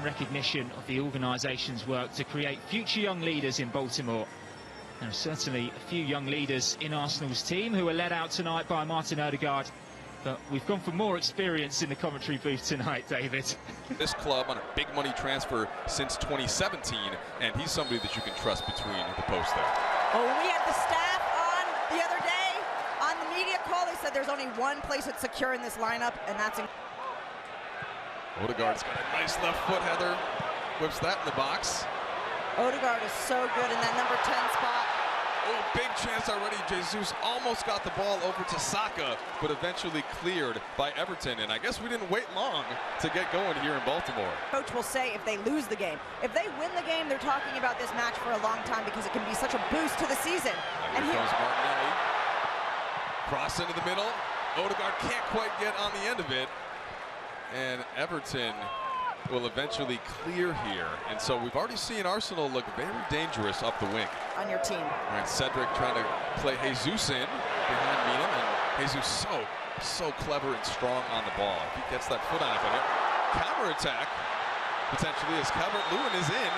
recognition of the organisation's work to create future young leaders in Baltimore. There are certainly a few young leaders in Arsenal's team who are led out tonight by Martin Odegaard. But we've gone for more experience in the commentary booth tonight, David. This club on a big money transfer since 2017, and he's somebody that you can trust between the posts there. Oh, we had the staff on the other day on the media call. They said there's only one place that's secure in this lineup, and that's in. Odegaard's got a nice left foot, Heather. Whips that in the box. Odegaard is so good in that number 10 spot. Oh, big chance already. Jesus almost got the ball over to Saka, but eventually cleared by Everton. And I guess we didn't wait long to get going here in Baltimore. Coach will say if they lose the game. If they win the game, they're talking about this match for a long time because it can be such a boost to the season. And here comes Martinelli. Cross into the middle. Odegaard can't quite get on the end of it. And Everton will eventually clear here. And so we've already seen Arsenal look very dangerous up the wing. On your team. All right, Cedric trying to play Jesus in behind Mina, and Jesus so clever and strong on the ball. If he gets that foot on it, but counter attack potentially as Calvert-Lewin is in.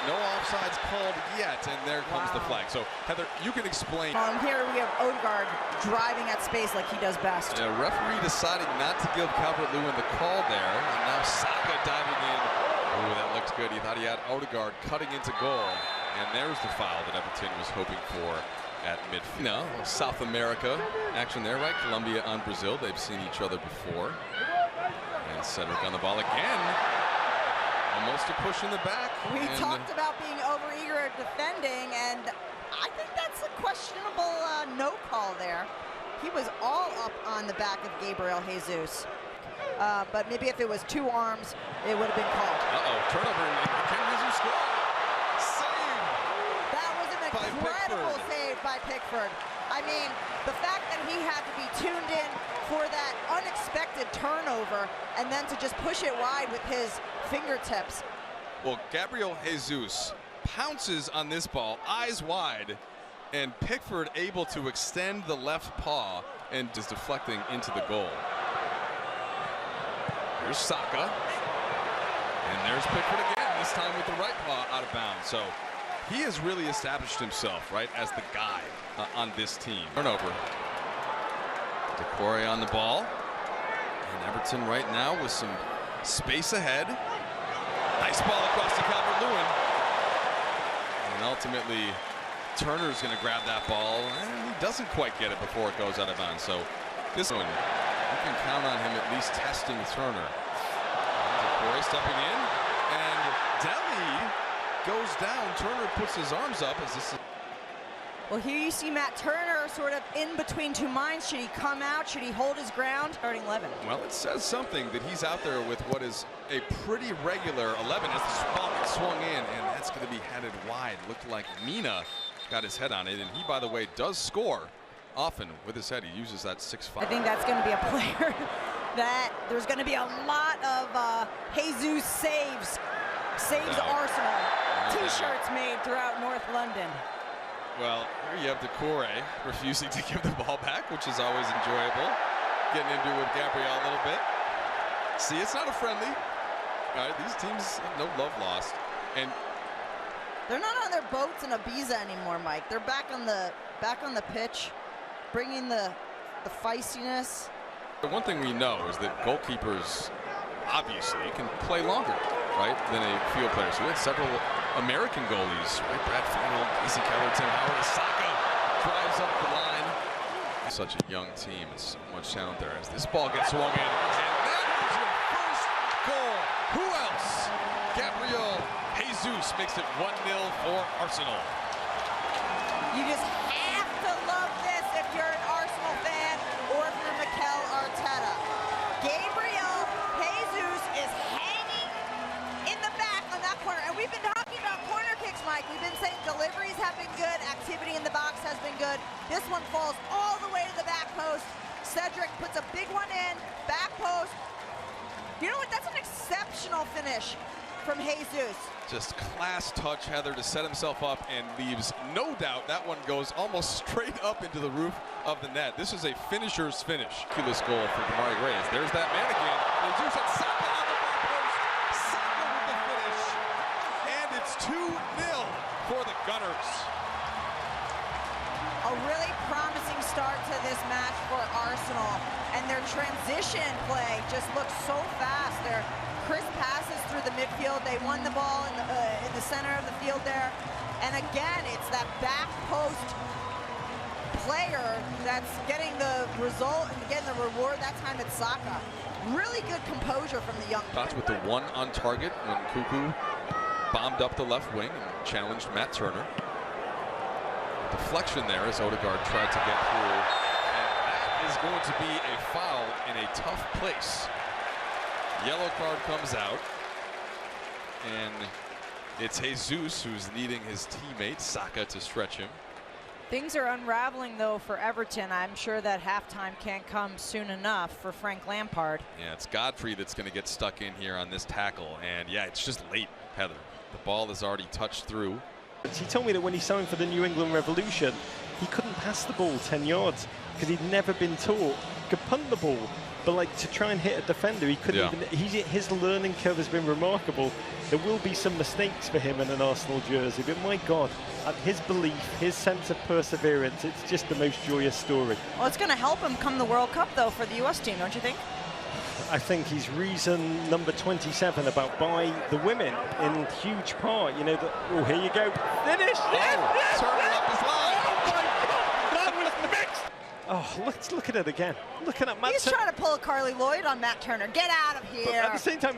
No offsides called yet, and there comes the flag. So, Heather, you can explain. Here we have Odegaard driving at space like he does best. The referee deciding not to give Calvert-Lewin the call there, and now Saka diving in. Oh, that looks good. He thought he had Odegaard cutting into goal, and there's the foul that Everton was hoping for at midfield. No, South America action there, right? Colombia on Brazil. They've seen each other before. And Cedric on the ball again. Almost a push in the back. We talked about being overeager at defending, and I think that's a questionable no call there. He was all up on the back of Gabriel Jesus. But maybe if it was two arms, it would have been called. Turnover, and can Jesus score? Save! That was an incredible save by Pickford. I mean, the fact that he had to be tuned in for that unexpected turnover and then to just push it wide with his fingertips. Well, Gabriel Jesus pounces on this ball, eyes wide, and Pickford able to extend the left paw and just deflecting into the goal. Here's Saka, and there's Pickford again, this time with the right paw out of bounds. So he has really established himself, right, as the guy on this team. Turnover. Decore on the ball, and Everton right now with some space ahead. Nice ball across to Calvert-Lewin. And ultimately, Turner's going to grab that ball, and he doesn't quite get it before it goes out of bounds. So this one, you can count on him at least testing Turner. Decore stepping in, and Deli goes down. Turner puts his arms up as this is. Well, here you see Matt Turner sort of in between two minds. Should he come out? Should he hold his ground? Starting 11. Well, it says something that he's out there with what is a pretty regular 11 as the ball gets swung in, and that's going to be headed wide. Looked like Mina got his head on it, and he, by the way, does score often with his head. He uses that 6'5". I think that's going to be a player that there's going to be a lot of Jesus saves Arsenal T-shirts made throughout North London. Well, here you have Decore refusing to give the ball back, which is always enjoyable. Getting into it with Gabriel a little bit. See, it's not a friendly. All right, these teams have no love lost. And they're not on their boats in Ibiza anymore, Mike. They're back on the pitch, bringing the feistiness. The one thing we know is that goalkeepers obviously can play longer, right, than a field player. So we had several American goalies, right? Brad Farrell, Casey Kellerton, Howard Saka drives up the line. Such a young team and so much talent there as this ball gets swung in. And that is your first goal. Who else? Gabriel Jesus makes it 1-0 for Arsenal. You just have to love this if you're an Arsenal fan or if you're Mikel Arteta. Gabriel Jesus is hanging in the back on that corner. And we've been talking about corner kicks, Mike. We've been saying deliveries have been good, activity in the box has been good. This one falls all the way to the back post. Cedric puts a big one in, back post. You know what? That's an exceptional finish from Jesus. Just class touch, Heather, to set himself up and leaves no doubt that one goes almost straight up into the roof of the net. This is a finisher's finish. Ridiculous goal for Damari Reyes. There's that man again. Jesus at Saka on the back post. It's 2-0 for the Gunners. A really promising start to this match for Arsenal, and their transition play just looks so fast. Their crisp passes through the midfield. They won the ball in the center of the field there, and again, it's that back post player that's getting the result and getting the reward. That time it's Saka. Really good composure from the young player. That's with the one on target when Cuckoo bombed up the left wing and challenged Matt Turner. Deflection there as Odegaard tried to get through. And that is going to be a foul in a tough place. Yellow card comes out. And it's Jesus who's needing his teammate Saka to stretch him. Things are unraveling, though, for Everton. I'm sure that halftime can't come soon enough for Frank Lampard. Yeah, it's Godfrey that's going to get stuck in here on this tackle. And, yeah, it's just late, Heather. The ball has already touched through. He told me that when he signed for the New England Revolution, he couldn't pass the ball 10 yards because he'd never been taught. He could punt the ball, but like to try and hit a defender, he couldn't even. His learning curve has been remarkable. There will be some mistakes for him in an Arsenal jersey, but my God, his belief, his sense of perseverance, it's just the most joyous story. Well, it's going to help him come the World Cup, though, for the U.S. team, don't you think? I think he's reason number 27 about by the women in huge part. You know, oh, here you go. Finish! Oh, Turner up his line. Oh, my God, that was mixed. Oh, let's look at it again. Looking at Matt. He's trying to pull a Carly Lloyd on Matt Turner. Get out of here. But at the same time,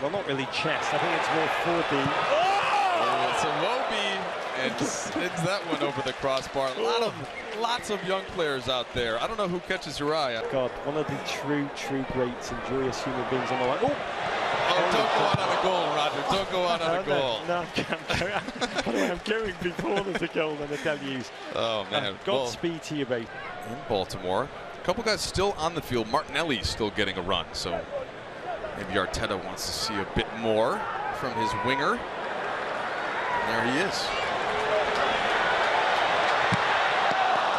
well, not really chest. I think it's more for the. Oh, it's a Wobie and sends that one over the crossbar. Lots of young players out there. I don't know who catches your eye. God, one of the true greats and joyous human beings on the line. Oh, don't go out on a goal, Roger. Don't go out on a goal. No, I'm going before there's a goal, and I tell you. Oh, man. Godspeed to you, babe. In Baltimore. A couple guys still on the field. Martinelli's still getting a run, so maybe Arteta wants to see a bit more from his winger. And there he is.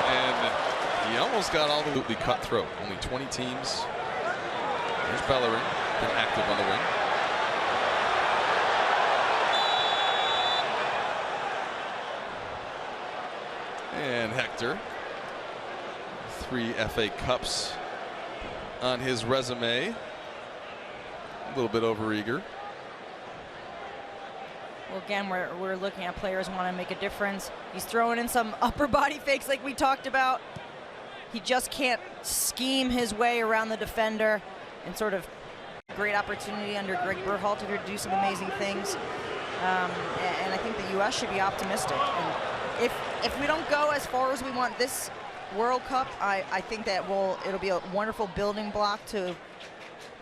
And he almost got absolutely cutthroat. Only 20 teams. There's Bellerin, been active on the wing. And Hector. 3 FA Cups on his resume. A little bit overeager. Well, again, we're looking at players who want to make a difference. He's throwing in some upper body fakes like we talked about. He just can't scheme his way around the defender, and sort of great opportunity under Greg Berhalter to do some amazing things. And I think the U.S. should be optimistic. And if we don't go as far as we want this World Cup, I think that it'll be a wonderful building block to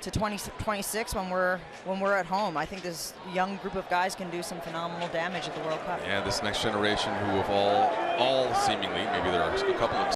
2026 when we're at home. I think this young group of guys can do some phenomenal damage at the World Cup. Yeah, this next generation who have all seemingly, maybe there are a couple of